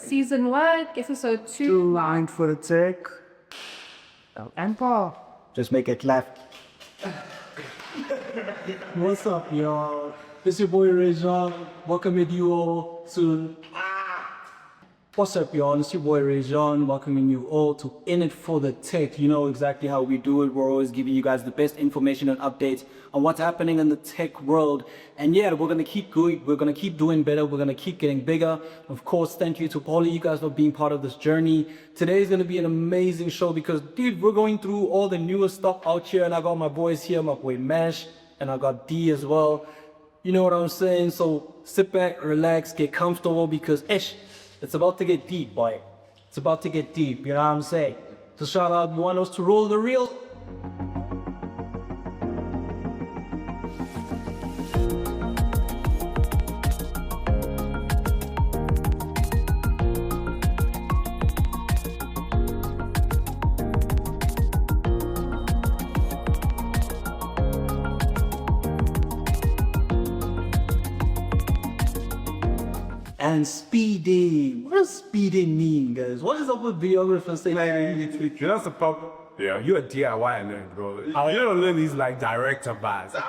Season 1, episode 2. Too line for the tech. And Paul. Just make it left. What's up, y'all? It's your boy Rajon. Welcoming you all to. What's up, y'all? It's your boy Rajon. Welcoming you all to In It For The Tech. You know exactly how we do it. We're always giving you guys the best information and updates on what's happening in the tech world. And yeah, we're gonna keep going. We're gonna keep doing better. We're gonna keep getting bigger. Of course, thank you to all of you guys for being part of this journey. Today is gonna be an amazing show because, dude, we're going through all the newest stuff out here, and I got my boys here, my boy Mash, and I got D as well. You know what I'm saying? So sit back, relax, get comfortable because it's about to get deep, boy. It's about to get deep, you know what I'm saying? So shout out, you want us to roll the reel? And speeding. What does speeding mean, guys? What is up with videographers saying? You know, problem. Yeah, you're a DIY man, bro. You don't learn these like director bars. I know,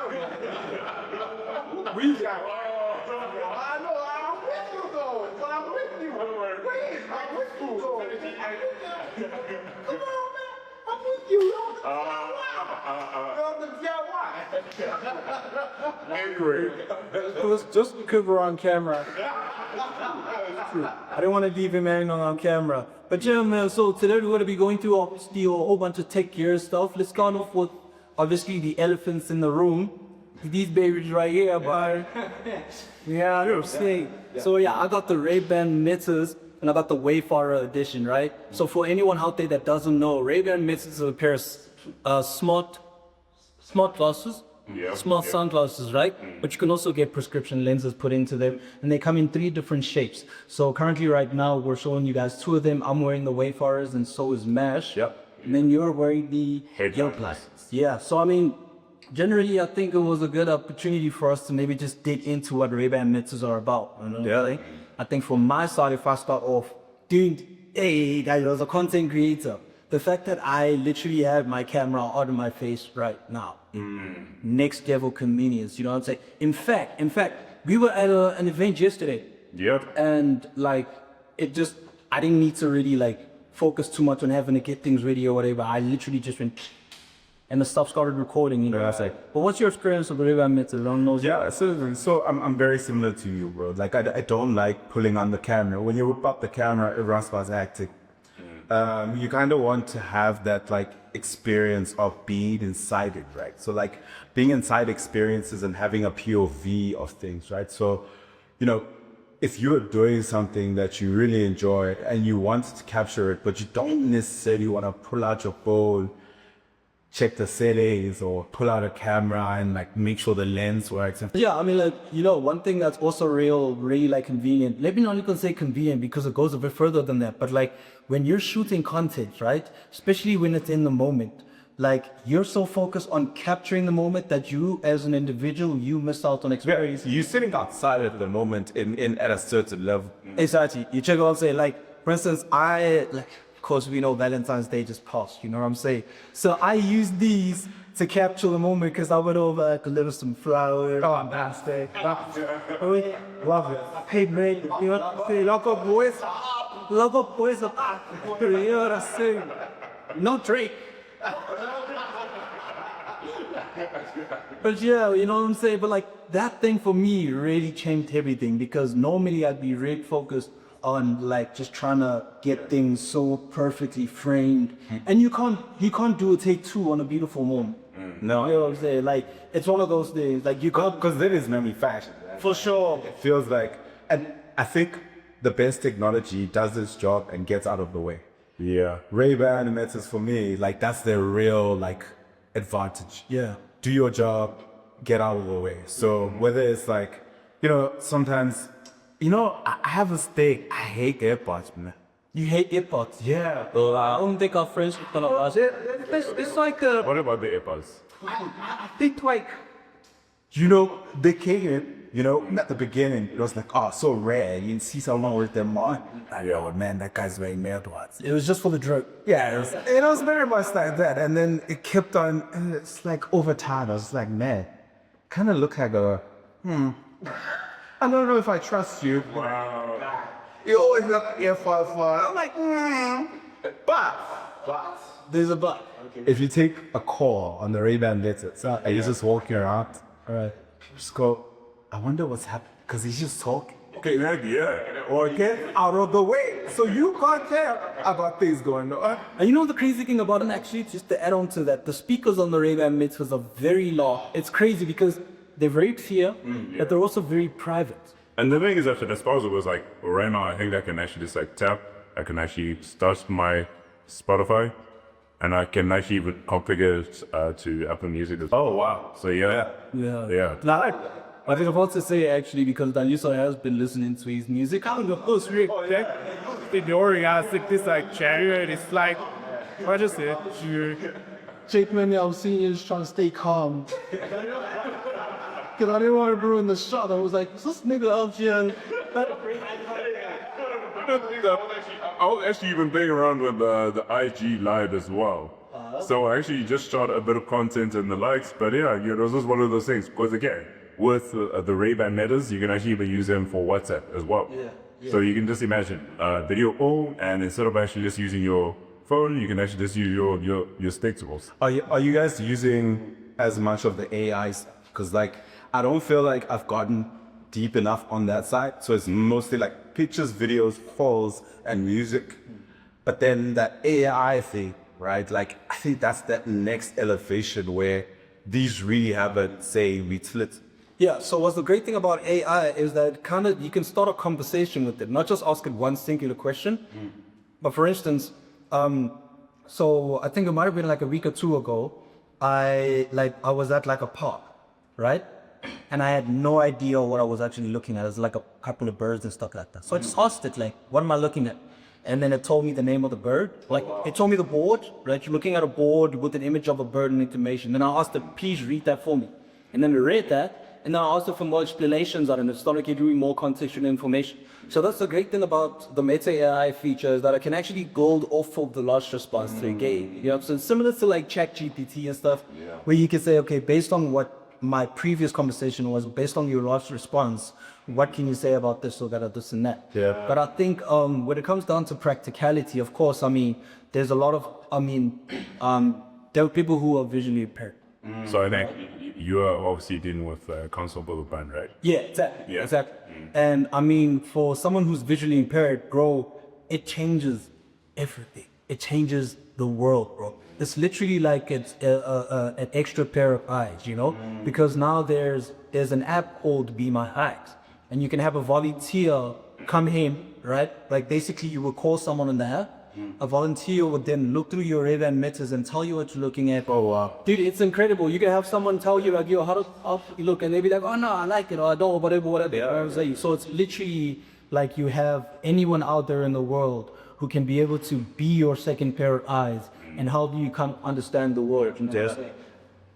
I'm with you though. But I'm with you. Wait, I'm with you. Come on, man. I'm with you. You're the DIY. Angry. Just because we're on camera. I don't want to leave him hanging on camera. But yeah, man, so today we're going to be going through obviously a whole bunch of tech gear stuff. Let's start off with obviously the elephants in the room. These babies right here, but yeah, I'm saying. So yeah, I got the Ray-Ban Metas and I got the Wayfarer edition, right? So for anyone out there that doesn't know, Ray-Ban Metas is a pair of smart glasses. Smart sunglasses, right? But you can also get prescription lenses put into them, and they come in 3 different shapes. So currently right now we're showing you guys 2 of them. I'm wearing the Wayfarers and so is Mash. And then you're wearing the Headlights. Yeah, so I mean, generally I think it was a good opportunity for us to maybe just dig into what Ray-Ban Metas are about. You know what I'm saying? I think from my side, if I start off, dude, hey guys, as a content creator, the fact that I literally have my camera out of my face right now, next level convenience, you know what I'm saying? In fact, we were at an event yesterday. And like, I didn't need to really like focus too much on having to get things ready or whatever. I literally just went, and the stuff started recording, you know what I'm saying? But what's your experience with the Ray-Ban Metas along those lines? So I'm very similar to you, bro. Like I don't like pulling on the camera. When you whip up the camera, everyone starts acting. You kind of want to have that like experience of being inside it, right? So like being inside experiences and having a POV of things, right? So, you know, if you're doing something that you really enjoy and you want to capture it, but you don't necessarily want to pull out your phone, check the settings, or pull out a camera and like make sure the lens works. Yeah, I mean, like, you know, one thing that's also really like convenient. Let me not even say convenient because it goes a bit further than that. But like when you're shooting content, right? Especially when it's in the moment, like you're so focused on capturing the moment that you as an individual, you miss out on experience. You're sitting outside at the moment in at a certain level. Exactly. You check out, say like, for instance, of course, we know Valentine's Day just passed, you know what I'm saying? So I use these to capture the moment because I went over, I delivered some flowers. Oh, nasty. Love it. Hey, man, you know what I'm saying? Lock up, boys. Lock up, boys. You know what I'm saying? No Drake. But yeah, you know what I'm saying? But like, that thing for me really changed everything because normally I'd be really focused on like just trying to get things so perfectly framed, and you can't do a take 2 on a beautiful moment. No, you know what I'm saying? Like it's one of those things. Like you can't, because that is manufactured. For sure. It feels like, and I think the best technology does its job and gets out of the way. Yeah, Ray-Ban and Metas for me, like that's their real like advantage. Yeah, do your job, get out of the way. So whether it's like, you know, sometimes. You know, I have a stake. I hate AirPods, man. You hate AirPods? Yeah. I don't think our friends would tell us. It's like What about the AirPods? I think like, you know, they came in, You know, at the beginning, it was like, oh, so rare. You see someone with them on. Yo, man, that guy's wearing AirPods. It was just for the drug. Yeah, it was very much like that. And then it kept on, and it's like over time, I was like, man, kind of look like a, I don't know if I trust you. Wow. You always got AirPods on. I'm like, but. There's a but. If you take a call on the Ray-Ban Malete, and you're just walking around, just go, I wonder what's happening, because he's just talking. Okay, or get out of the way, so you can't care about things going on. And you know the crazy thing about it, actually, just to add on to that, the speakers on the Ray-Ban Malete are very loud. It's crazy because they're very clear, but they're also very private. And the thing is, after disposal was like, right now, I think I can actually just like tap, I can actually start my Spotify, and I can actually even configure it to Apple Music as well. Oh, wow. So yeah. Now, I was about to say actually, because Daliso has been listening to his music. I don't know, it's really During I think this like January, it's like, what is it? Jake Manuel Sr. is trying to stay calm. Because I didn't want to ruin the shot. I was like, is this nigga out here? I was actually even playing around with the IG Live as well. So I actually just shot a bit of content and the likes, but yeah, you know, this is one of those things. Because again, with the Ray-Ban Metas, you can actually even use them for WhatsApp as well. So you can just imagine video call, and instead of actually just using your phone, you can actually just use your stick tools. Are you guys using as much of the AI stuff? Because like, I don't feel like I've gotten deep enough on that side. So it's mostly like pictures, videos, calls, and music. But then that AI thing, right? Like, I think that's that next elevation where these really haven't, say, retlit. Yeah, so what's the great thing about AI is that kind of you can start a conversation with it, not just ask it one singular question. But for instance, so I think it might have been like a week or two ago, I was at like a park, right? And I had no idea what I was actually looking at. It was like a couple of birds and stuff like that. So I just asked it, like, what am I looking at? And then it told me the name of the bird. Like, it told me the board, right? You're looking at a board with an image of a bird and information. Then I asked it, please read that for me. And then it read that. And then I asked it for more explanations on it. It started giving me more contextual information. So that's the great thing about the Meta AI feature, is that I can actually build off of the last response to a game. You know, so it's similar to like ChatGPT and stuff, where you can say, okay, based on what my previous conversation was, based on your last response, what can you say about this or that or this and that? Yeah. But I think when it comes down to practicality, of course, I mean, there's a lot of, there are people who are visually impaired. So I think you are obviously dealing with console band, right? Yeah, exactly. Yeah. Exactly. And I mean, for someone who's visually impaired, bro, it changes everything. It changes the world, bro. It's literally like it's an extra pair of eyes, you know? Because now there's an app called Be My Eyes, and you can have a volunteer come in, right? Like basically you will call someone in the app. A volunteer would then look through your Ray-Ban Metas and tell you what you're looking at. Oh, wow. Dude, it's incredible. You can have someone tell you like, yo, how you look, and they be like, oh no, I like it, or I don't, whatever. Yeah. So it's literally like you have anyone out there in the world who can be able to be your second pair of eyes and help you come understand the world. You know what I'm saying?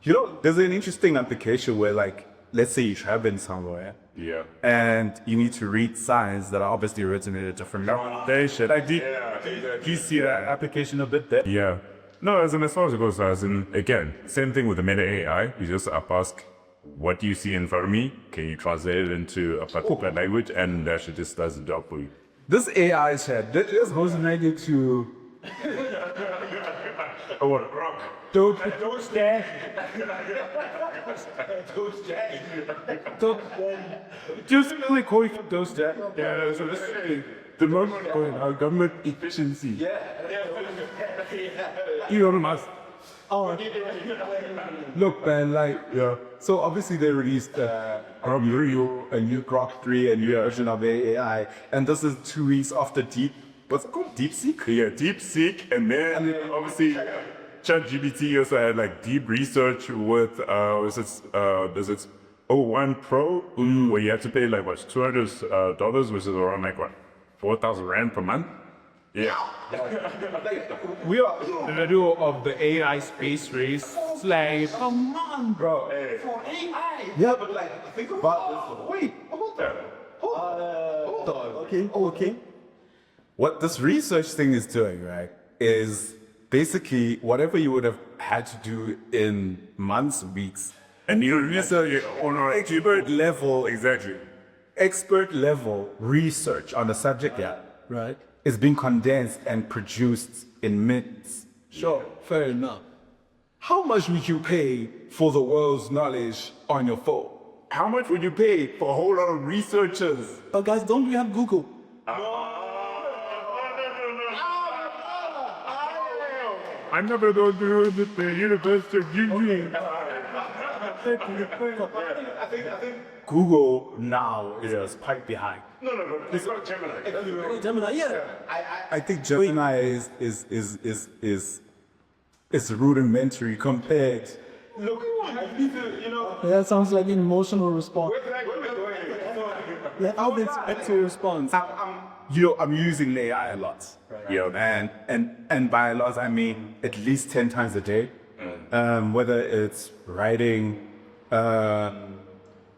You know, there's an interesting application where, like, let's say you're traveling somewhere. Yeah. And you need to read signs that are obviously written in a different language. Like, do you see that application a bit there? Yeah. No, as far as it goes, as in, again, same thing with the Meta AI. You just ask, what do you see in front of me? Can you translate it into a particular language? And that shit just does the job for you. This AI chat, that just goes related to... Oh, what a rock. Don't stare. Just really quick, don't stare. Yeah, so this is the moment going our government efficiency. Elon Musk. Look, man, like, so obviously they released a new Grok 3, a new version of AI, and this is 2 weeks after what's it called? DeepSeek? Yeah, DeepSeek, and then obviously ChatGPT also had like deep research with there's its O1 Pro, where you have to pay like what, $200, which is around like what, 4,000 Rand per month. Yeah. We are in the middle of the AI space race, like, come on, bro. For AI. Yeah, but like, think about this. Wait, hold on. Okay. What this research thing is doing, right, is basically whatever you would have had to do in months, weeks, And you research on an expert level, exactly. expert level research on the subject, yeah, Right. is being condensed and produced in minutes. Sure. Fair enough. How much would you pay for the world's knowledge on your phone? How much would you pay for a whole lot of researchers? But guys, don't we have Google? I'm never going to do it at the University of Union. Google now is quite behind. No. It's not Gemini. Gemini, yeah. I think Gemini is rudimentary compared. Look, you know. That sounds like an emotional response. Yeah, how they expect to respond. I'm using AI a lot. Yeah. And by a lot I mean at least 10 times a day. Whether it's writing,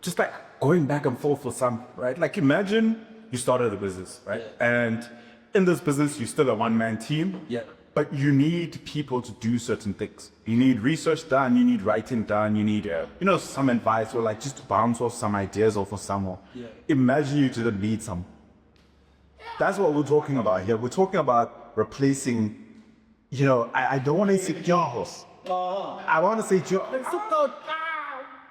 just like going back and forth for some, right? Like imagine you started a business, right? And in this business you're still a one-man team. Yeah. But you need people to do certain things. You need research done, you need writing done, you need, some advice or like just to bounce off some ideas off of someone. Yeah. Imagine you didn't need some. That's what we're talking about here. We're talking about replacing, I don't want to say jobs. I want to say jobs.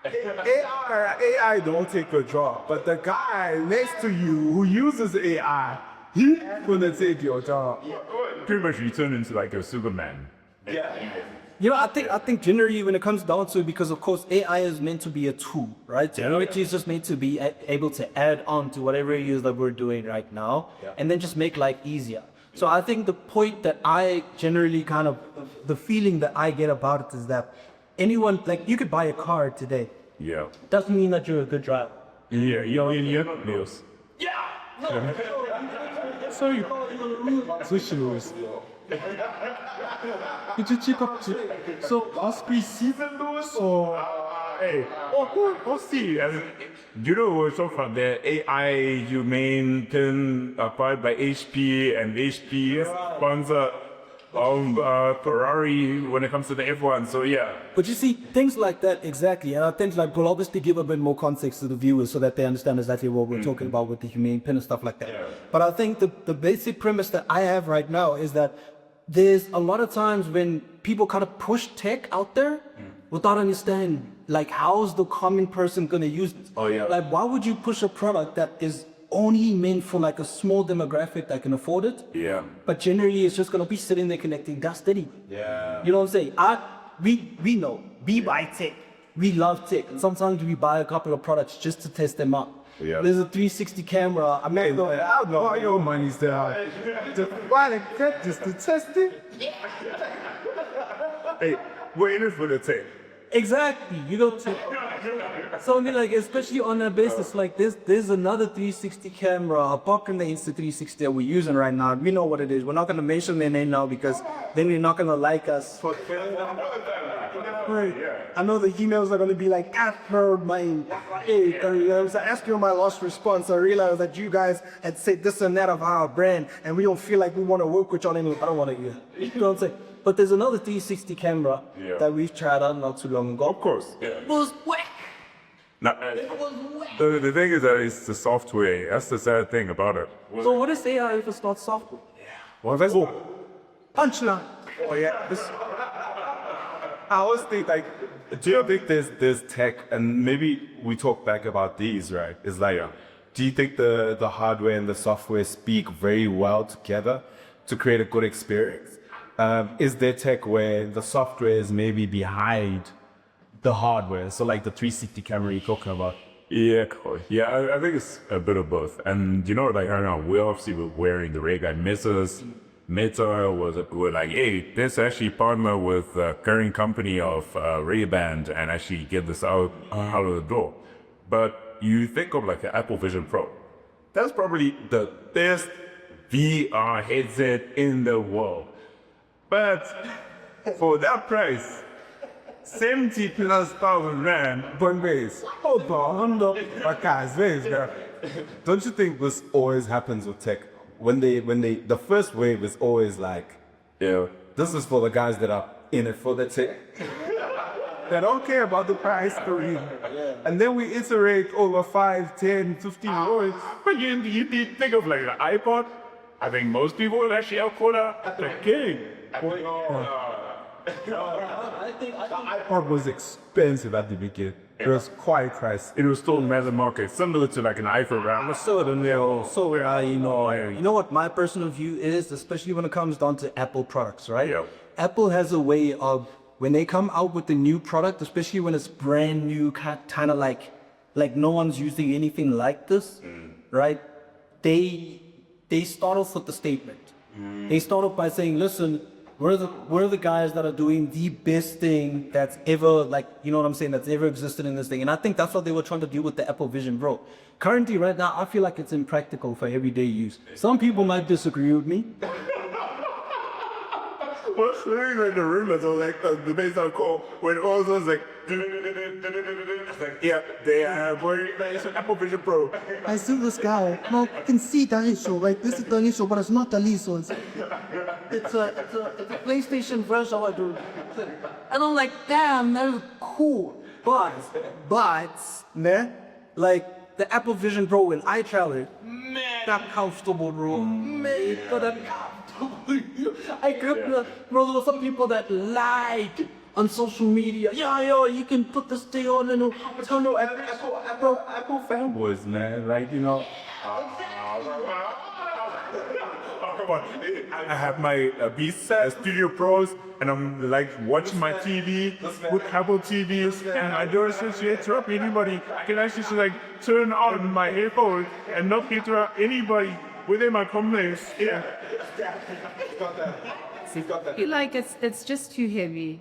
AI don't take your job, but the guy next to you who uses AI, he's gonna take your job. Pretty much you turn into like a Superman. I think generally when it comes down to it, because of course AI is meant to be a tool, right? Technology is just meant to be able to add on to whatever it is that we're doing right now, and then just make life easier. So I think the point that I generally the feeling that I get about it is that anyone, like you could buy a car today. Yeah. Doesn't mean that you're a good driver. Yeah. Niels. Sorry. Switches. Could you check up to? So last season those or? Hey, we'll see. You know, so far the AI humane pin acquired by HP and HP sponsor Ferrari when it comes to the F1. So yeah. But you see, things like that, exactly. And I think like we'll obviously give a bit more context to the viewers so that they understand exactly what we're talking about with the humane pin and stuff like that. Yeah. But I think the basic premise that I have right now is that there's a lot of times when people kind of push tech out there without understanding, like, how's the common person going to use it? Oh, yeah. Like, why would you push a product that is only meant for like a small demographic that can afford it? Yeah. But generally, it's just going to be sitting there connecting dust anyway. Yeah. You know what I'm saying? We know, we buy tech, we love tech, and sometimes we buy a couple of products just to test them out. Yeah. There's a 360 camera. I don't know All your money's there. Just buy the tech just to test it. Hey, we're in it for the tech. Exactly. You don't. So I mean, like, especially on that basis, like there's another 360 camera apart from the Insta360 that we're using right now. We know what it is. We're not gonna mention their name now because then they're not gonna like us. Right. I know the emails are gonna be like, after my, hey, I was asking you my last response. I realized that you guys had said this and that of our brand, and we don't feel like we want to work with y'all anymore. I don't want to hear. You know what I'm saying? But there's another 360 camera that we've tried out not too long ago. Of course. Yeah. It was whack. Now, the thing is that it's the software. That's the sad thing about it. So what is AI if it's not software? Well, that's Punchline. Oh yeah. I always think like, do you think there's tech, and maybe we talk back about these, right? It's like, do you think the hardware and the software speak very well together to create a good experience? Is there tech where the software is maybe behind the hardware? So like the 360 camera you're talking about. Yeah, I think it's a bit of both. And like I don't know, we obviously were wearing the Ray Guy misses. Meta were like, hey, let's actually partner with the current company of Ray-Ban and actually get this out of the door. But you think of like the Apple Vision Pro. That's probably the best VR headset in the world. But for that price, 70,000+ rand one base. Hold on, my guys, don't you think this always happens with tech? When the first wave is always like, Yeah. this is for the guys that are in it for the tech. They don't care about the price per year. And then we iterate over 5, 10, 15 years. But you think of like the iPod. I think most people would actually outquote the king. The iPod was expensive at the beginning. It was quite pricey. It was still mass market, similar to like an iPhone round. You know what my personal view is, especially when it comes down to Apple products, right? Yeah. Apple has a way of, when they come out with a new product, especially when it's brand new, kind of like no one's using anything like this, right? They start off with the statement. They start off by saying, listen, we're the guys that are doing the best thing that's ever, like, you know what I'm saying, that's ever existed in this thing. And I think that's what they were trying to do with the Apple Vision Pro. Currently, right now, I feel like it's impractical for everyday use. Some people might disagree with me. What's like the rumors or like the bass on call when it all was like, it's like, yeah, they have it's an Apple Vision Pro. I see this guy. Now I can see Daliso, right? This is Daliso, but it's not Daliso. It's a PlayStation version of it. And I'm like, damn, that is cool. But, ne? Like the Apple Vision Pro when I tried it, man, not comfortable, bro. Man, not that comfortable. I kept bro, there were some people that lied on social media. Yo, you can put this thing on and it'll turn on Apple Fanboys, man, like, you know. Come on. I have my Beats Studio Pros and I'm like watching my TV with Apple TVs and I don't essentially interrupt anybody. I can actually just like turn on my headphones and not interrupt anybody within my comments. Yeah. I feel like it's just too heavy.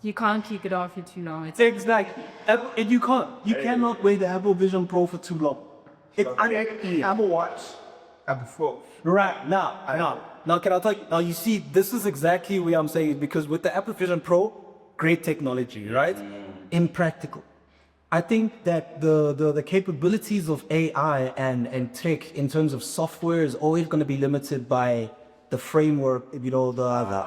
You can't keep it off for too long. It's Exactly. And you cannot wear the Apple Vision Pro for too long. It's Apple Watch. Apple Phone. Right, now can I tell you, now you see, this is exactly what I'm saying, because with the Apple Vision Pro, great technology, right? Impractical. I think that the capabilities of AI and tech in terms of software is always going to be limited by the framework, you know,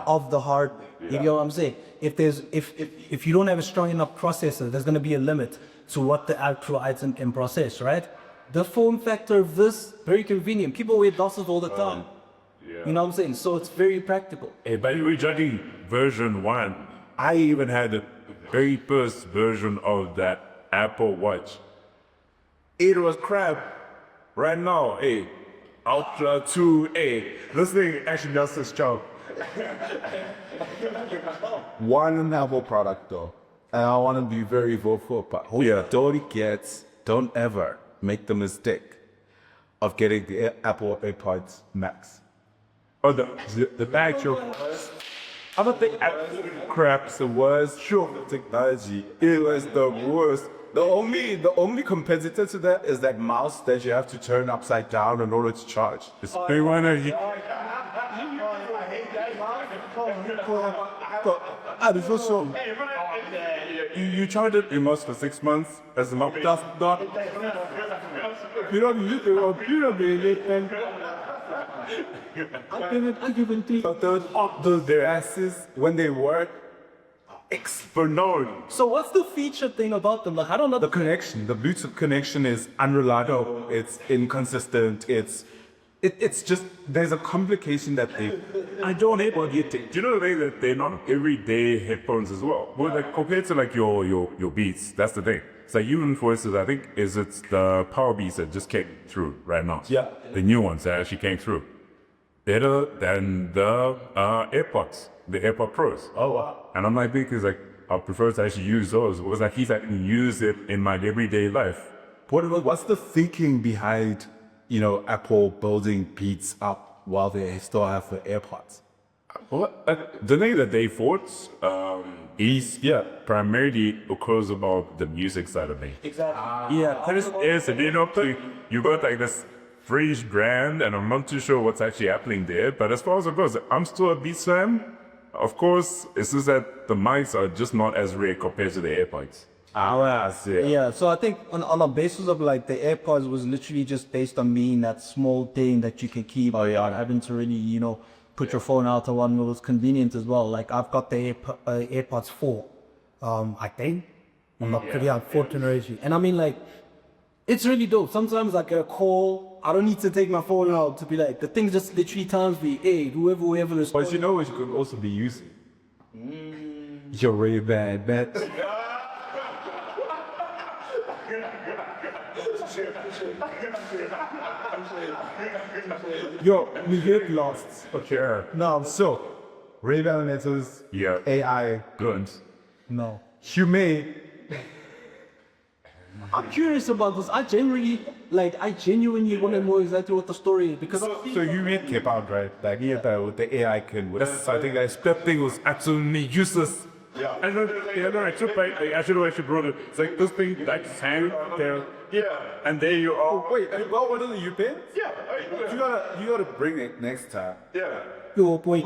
of the hardware. You know what I'm saying? If you don't have a strong enough processor, there's going to be a limit to what the actual item can process, right? The form factor of this, very convenient. People wear glasses all the time. You know what I'm saying? So it's very practical. Hey, by the way, judging version 1, I even had the very first version of that Apple Watch. It was crap. Right now, hey, Ultra 2, hey, this thing actually does this job. One Apple product though, and I want to be very vocal about. Don't ever make the mistake of getting the Apple AirPods Max. Oh, the back joke. I don't think Apple craps the worst. Sure, technology. It was the worst. The only competitor to that is that mouse that you have to turn upside down in order to charge. It's big one. You charge it in most for 6 months as a month. Does not. You don't use it on their asses when they work. Phenomenal. So what's the feature thing about them? Like, I don't know. The connection, the Bluetooth connection is unreliable. It's inconsistent. It's just, there's a complication that I don't hate what you think. Do you know the way that they're not everyday headphones as well? Well, like compared to like your Beats, that's the thing. It's like even for instance, I think it's the Power Beats that just came through right now. Yeah. The new ones that actually came through. Better than the AirPods, the AirPod Pros. Oh wow. And I'm like, because like I prefer to actually use those. It was like he's like use it in my everyday life. What's the thinking behind, you know, Apple building Beats up while they still have the AirPods? The thing that they fought is primarily because about the music side of me. Exactly. Yeah. Yes, and you know, you got like this French brand, and I'm not too sure what's actually happening there. But as far as it goes, I'm still a Beats fan. Of course, it's just that the mics are just not as rare compared to the AirPods. I see. Yeah, so I think on a basis of like the AirPods was literally just based on being that small thing that you can keep. Oh, yeah. Having to really, put your phone out of one was convenient as well. Like I've got the AirPods 4, I think. I'm not pretty fourth generation. And I mean like, it's really dope. Sometimes I get a call, I don't need to take my phone out to be like, the thing just literally tells me, hey, whoever is. But you know what you could also be using? Your Ray-Ban bet. Yo, we get lost. Okay. No, So, Ray-Ban metals, Yeah. AI, Good. no. humane. I'm curious about this. I genuinely want to know exactly what the story is because So you read Keep Out, right? Like he had that with the AI kid. So I think that thing was absolutely useless. I know, I took I should brought it. It's like this thing like hang there. Yeah. And there you are. Wait, what are you pin? Yeah. You gotta bring it next time. Yeah. yo boy,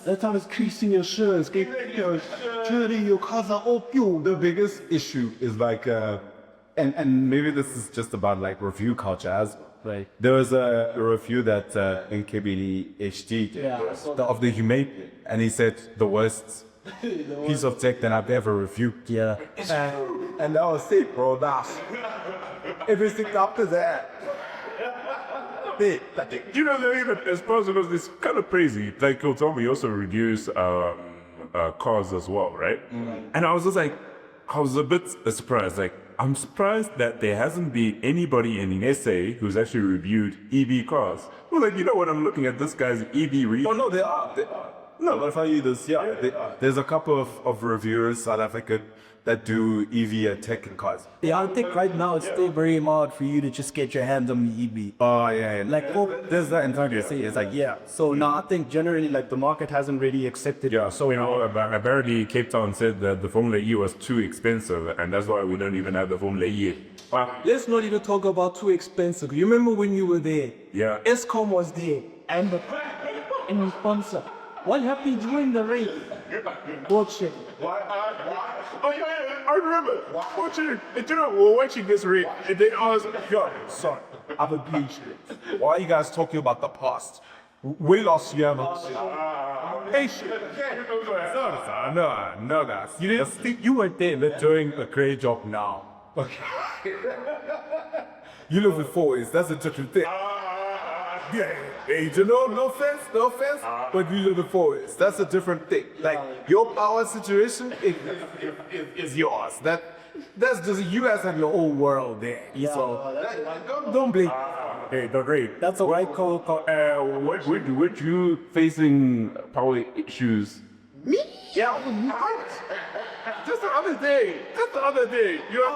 that time is creasing your shirts, turning your cars are all pure. The biggest issue is like, and maybe this is just about like review culture as well. Right. There was a review that NKBD HD of the humane, and he said the worst piece of tech that I've ever reviewed. Yeah. And that was it, bro. That's everything after that. You know, even as possible, it's kind of crazy. Like you told me, he also reviews cars as well, right? And I was just like, I was a bit surprised. Like, I'm surprised that there hasn't been anybody in SA who's actually reviewed EV cars. Well, like, you know what? I'm looking at this guy's EV review. Oh no, they are. No, but if I use this, there's a couple of reviewers South African that do EV and tech and cars. Yeah, I think right now it's still very hard for you to just get your hands on the EV. Oh yeah, Like, there's that entire thing. It's like so now I think generally like the market hasn't really accepted. Yeah, so you know, apparently Cape Town said that the Formula E was too expensive, and that's why we don't even have the Formula E. Let's not even talk about too expensive. You remember when you were there? Yeah. Escom was there and the sponsor. What happened during the race? Bullshit. Oh yeah, I remember. Watching, you know, we're watching this race, and they asked, "Yo, son, I'm a beach. Why are you guys talking about the past? We lost Yemen. Hey, shit. No, guys. You didn't think you were there. They're doing a great job now. Okay. You live with 40s. That's a different thing. Yeah, hey, you know, no offense, but you live with 40s. That's a different thing. Like your power situation is yours. That's just you guys have your own world there. Yeah. So don't blame. hey, the great. That's a right call. What you facing power issues? Me? Yeah. Just the other day. You're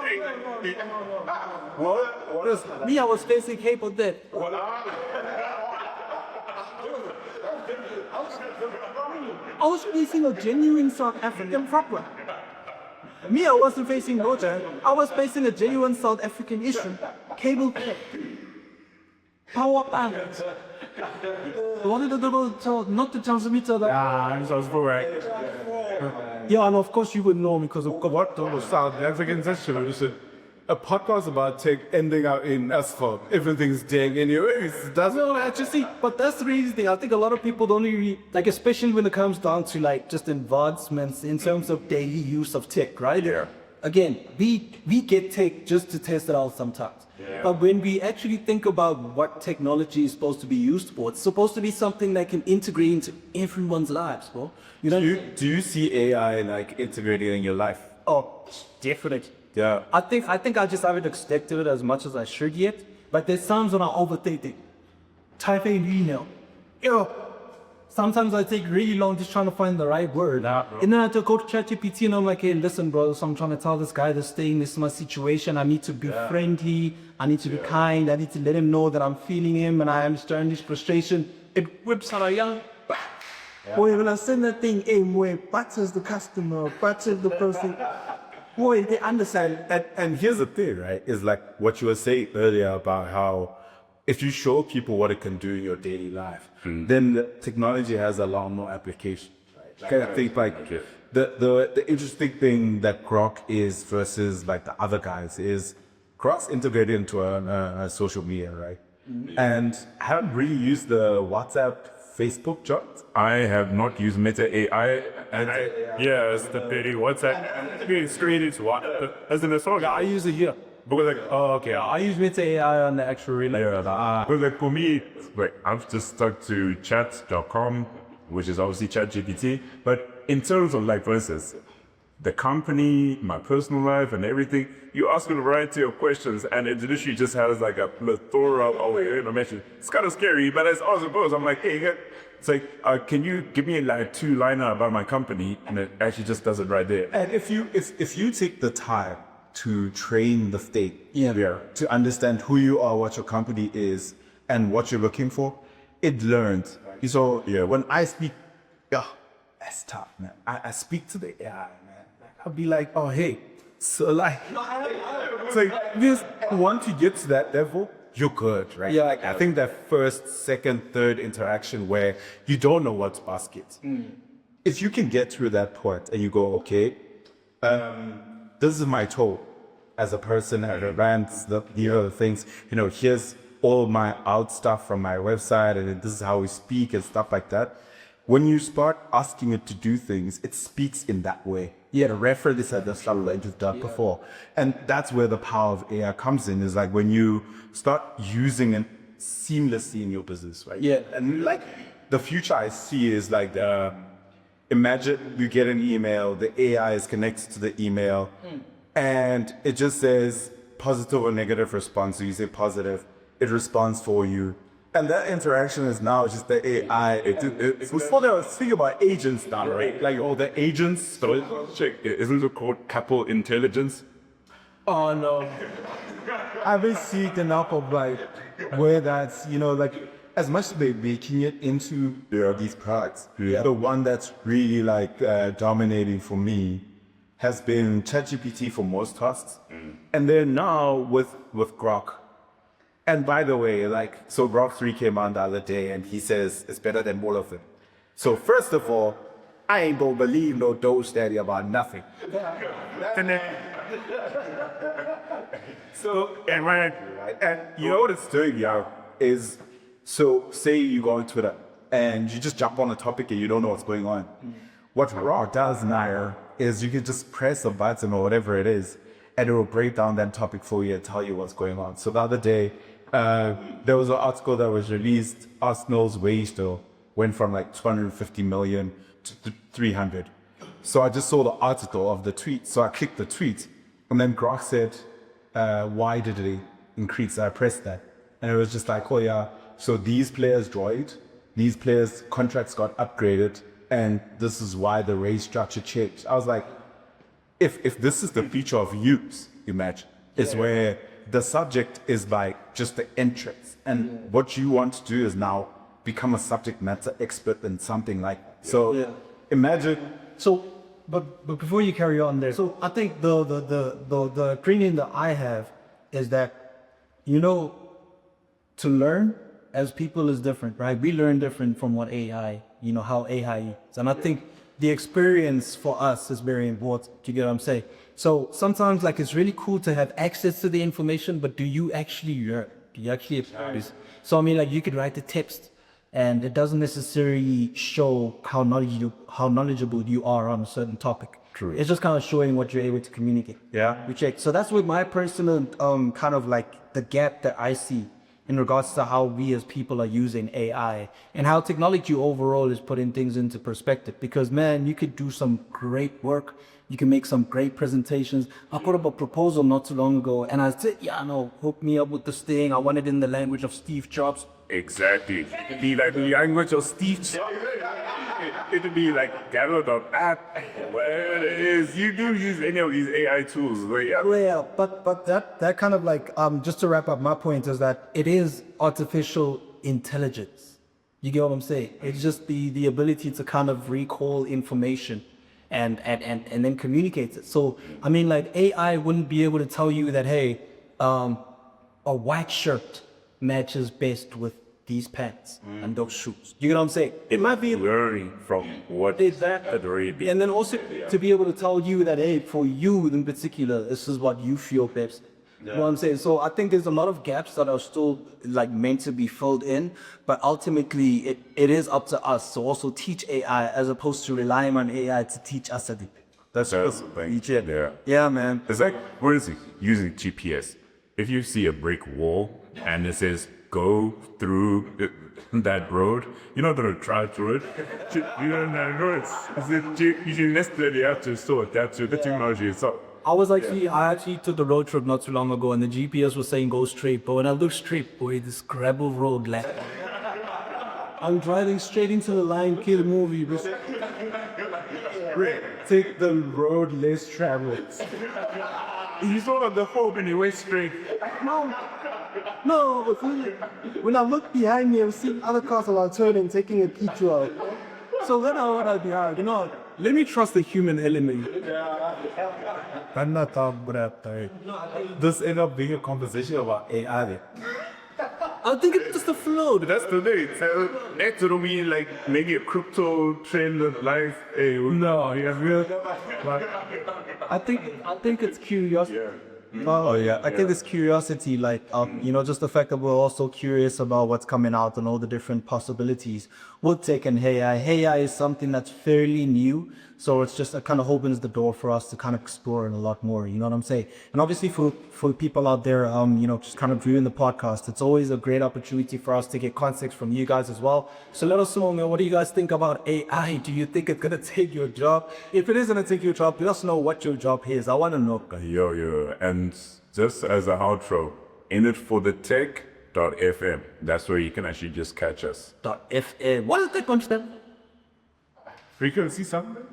What is me? I was facing cable debt. I was facing a genuine South African problem. Me, I wasn't facing Roger. I was facing a genuine South African issue. Cable debt. Power balance. Wanted to do not the transmitter that. I'm so correct. Yeah, and of course you would know because of What the South African session? Listen, a podcast about tech ending up in asphalt. Everything's dead anyways. That's No, actually, see, but that's the reason thing. I think a lot of people don't really, like, especially when it comes down to, like, just advancements in terms of daily use of tech, right? Yeah. Again, we get tech just to test it out sometimes. Yeah. But when we actually think about what technology is supposed to be used for, it's supposed to be something that can integrate into everyone's lives, bro. You know? Do you see AI like integrating in your life? Oh, definitely. Yeah. I think I just haven't expected it as much as I should yet. But there's times when I overthink it. Type an email. Sometimes I take really long just trying to find the right word. And then I have to go to ChatGPT and I'm like, hey, listen, bro, so I'm trying to tell this guy this thing, this is my situation. I need to be friendly. I need to be kind. I need to let him know that I'm feeling him and I understand his frustration. It whips out a young. Boy, when I send that thing, hey, boy, batters the customer, batters the person. Boy, they understand. And here's the thing, right? Is like what you were saying earlier about how if you show people what it can do in your daily life, then the technology has a lot more application. Right? I think like the interesting thing that Grok is versus like the other guys is Grok's integrated into a social media, right? And I haven't really used the WhatsApp Facebook joint. I have not used Meta AI. Yeah, it's the very WhatsApp. It's created to what? As an assault. I use it here. Because like, oh, okay. I use Meta AI on the actual relay. Because like for me, like I've just stuck to chat.com, which is obviously ChatGPT. But in terms of like, for instance, the company, my personal life and everything, you ask it a variety of questions and it literally just has like a plethora of information. It's kind of scary, but as I suppose, I'm like, hey, it's like, can you give me like a 2-liner about my company? And it actually just does it right there. And if you take the time to train the state to understand who you are, what your company is, and what you're looking for, it learns. So when I speak, that's tough, man. I speak to the AI, man. I'll be like, oh, hey, so like, it's like, just once you get to that level, you're good, right? Yeah. Like, I think that first, second, third interaction where you don't know what to ask it. If you can get through that point and you go, okay, this is my tool as a person that runs the other things, here's all my out stuff from my website and this is how we speak and stuff like that. When you start asking it to do things, it speaks in that way. Yeah, the reference at the subtle that you've done before. And that's where the power of AI comes in, is like when you start using it seamlessly in your business, right? Yeah. And like the future I see is like, imagine you get an email, the AI is connected to the email, and it just says positive or negative response. So you say positive, it responds for you. And that interaction is now just the AI. Before they were speaking about agents now, right? Like all the agents. So check, isn't it called couple intelligence? Oh no. I haven't seen enough of like where that's, like as much as they're making it into these products. The one that's really like dominating for me has been ChatGPT for most tasks. And then now with Grok. And by the way, so Grok 3 came on the other day and he says it's better than all of them. So first of all, I ain't gonna believe no Doge Daddy about nothing. So, and you know what it's doing, is, so say you go on Twitter and you just jump on a topic and you don't know what's going on. What Grok does now is you can just press a button or whatever it is and it will break down that topic for you and tell you what's going on. So the other day, there was an article that was released. Arsenal's wage bill went from like 250 million to 300. So I just saw the article of the tweet. So I clicked the tweet and then Grok said, why did it increase? I pressed that. And it was just like, oh yeah, so these players joined, these players' contracts got upgraded, and this is why the wage structure changed. I was like, if this is the feature of use, imagine, is where the subject is like just the entrance. And what you want to do is now become a subject matter expert in something like that. So imagine. So, but before you carry on there, so I think the opinion that I have is that, to learn as people is different, right? We learn different from what AI, how AI is. And I think the experience for us is very important. You get what I'm saying? So sometimes it's really cool to have access to the information, but do you actually learn? Do you actually apply this? So I mean, you could write the text and it doesn't necessarily show how knowledgeable you are on a certain topic. True. It's just kind of showing what you're able to communicate. Yeah. We check. So that's what my personal kind of the gap that I see in regards to how we as people are using AI and how technology overall is putting things into perspective. Because man, you could do some great work. You can make some great presentations. I put up a proposal not too long ago and I said, hook me up with this thing. I want it in the language of Steve Jobs. Exactly. Be like the language of Steve Jobs. It'd be like Gallo.app, where it is. You do use any of these AI tools. Well, but that kind of just to wrap up my point is that it is artificial intelligence. You get what I'm saying? It's just the ability to kind of recall information and then communicate it. So, I mean, AI wouldn't be able to tell you that, hey, a white shirt matches best with these pants and those shoes. You know what I'm saying? It might be Learning from what had already been. and then also to be able to tell you that, hey, for you in particular, this is what you feel best. You know what I'm saying? So I think there's a lot of gaps that are still like meant to be filled in, but ultimately it is up to us to also teach AI as opposed to relying on AI to teach us everything. That's That's the thing. Yeah. Yeah, man. It's like, what is it? Using GPS. If you see a brick wall and it says, go through that road, you're not going to try through it. You don't know. You necessarily have to still adapt to the technology itself. I actually took the road trip not too long ago and the GPS was saying go straight, but when I looked straight, boy, this gravel road left. I'm driving straight into the Lion King movie. Take the road less traveled. You saw the hope and you went straight. No, but when I look behind me, I'm seeing other cars are turning, taking a detour. So then I want to be hard, you know. Let me trust the human element. I'm not talking about that. This end up being a conversation about AI. I think it's just a flow. That's the thing. So that don't mean like maybe a crypto trend of life. Hey, No, yeah, real. I think it's curiosity. Oh yeah, I think it's curiosity, like you know, just the fact that we're also curious about what's coming out and all the different possibilities with tech and AI. AI is something that's fairly new, so it's just it kind of opens the door for us to kind of explore it a lot more. You know what I'm saying? And obviously for people out there, you know, just kind of viewing the podcast, it's always a great opportunity for us to get context from you guys as well. So let us know, man, what do you guys think about AI? Do you think it's gonna take your job? If it is gonna take your job, let us know what your job is. I want to know. Yo, and just as an outro, in it for the tech.fm. That's where you can actually just catch us. .fm. What is that concept? Frequency something?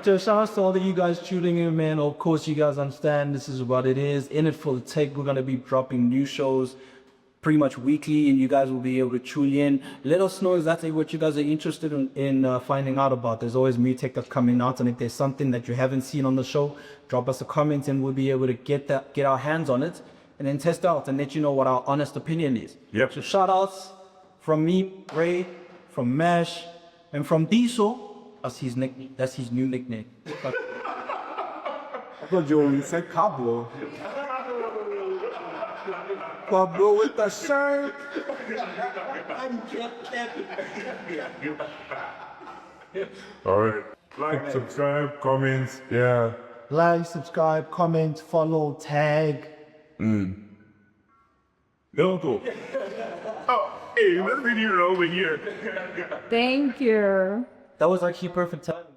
So shout out to all of you guys tuning in, man. Of course, you guys understand this is what it is. In it for the tech, we're gonna be dropping new shows pretty much weekly, and you guys will be able to tune in. Let us know exactly what you guys are interested in finding out about. There's always new tech that's coming out, and if there's something that you haven't seen on the show, drop us a comment, and we'll be able to get our hands on it, and then test out and let you know what our honest opinion is. Yep. So shout outs from me, Ray, from Mash, and from Daliso. That's his nickname. That's his new nickname. I thought you said Pablo. Pablo with the shirt. All right. Like, subscribe, comments. Yeah. Like, subscribe, comment, follow, tag. Go. Oh, hey, let's video over here. Thank you. That was actually perfect time.